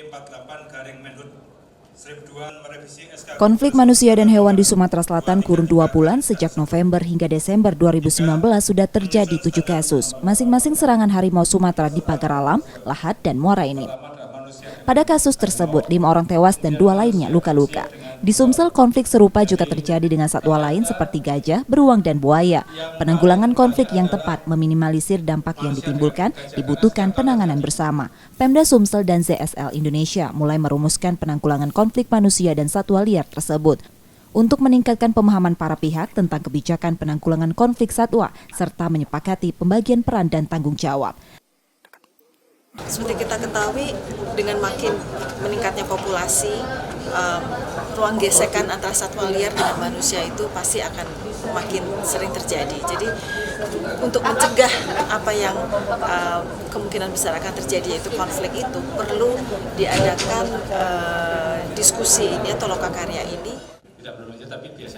48/Menhub 1002 merevisi SK. Konflik manusia dan hewan di Sumatera Selatan kurun 2 bulan sejak November hingga Desember 2019 sudah terjadi 7 kasus. Masing-masing serangan harimau Sumatera di pagar alam, lahat, dan muara ini. Pada kasus tersebut, 5 orang tewas dan 2 lainnya luka-luka. Di Sumsel, konflik serupa juga terjadi dengan satwa lain seperti gajah, beruang, dan buaya. Penanggulangan konflik yang tepat meminimalisir dampak yang ditimbulkan dibutuhkan penanganan bersama. Pemda Sumsel dan ZSL Indonesia mulai merumuskan penanggulangan konflik manusia dan satwa liar tersebut untuk meningkatkan pemahaman para pihak tentang kebijakan penanggulangan konflik satwa serta menyepakati pembagian peran dan tanggung jawab. Seperti kita ketahui, dengan makin meningkatnya populasi, ruang gesekan antara satwa liar dengan manusia itu pasti akan makin sering terjadi. Jadi untuk mencegah apa yang kemungkinan besar akan terjadi, yaitu konflik itu, perlu diadakan diskusi ini atau lokakarya ini.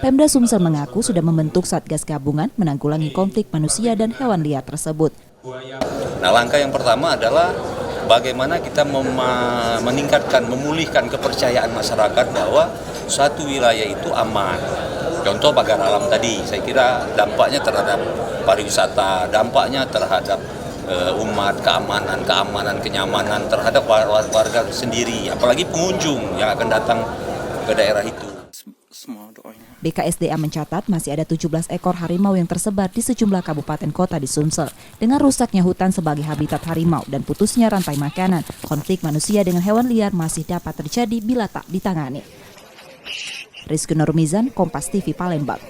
Pemda Sumsel mengaku sudah membentuk Satgas Gabungan menanggulangi konflik manusia dan hewan liar tersebut. Nah, langkah yang pertama adalah bagaimana kita meningkatkan, memulihkan kepercayaan masyarakat bahwa suatu wilayah itu aman. Contoh pagar alam tadi, saya kira dampaknya terhadap pariwisata, dampaknya terhadap umat, keamanan, kenyamanan terhadap warga sendiri, apalagi pengunjung yang akan datang ke daerah itu. BKSDA mencatat masih ada 17 ekor harimau yang tersebar di sejumlah kabupaten kota di Sumsel. Dengan rusaknya hutan sebagai habitat harimau dan putusnya rantai makanan, konflik manusia dengan hewan liar masih dapat terjadi bila tak ditangani. Rizky Nurmizan, Kompas TV, Palembang.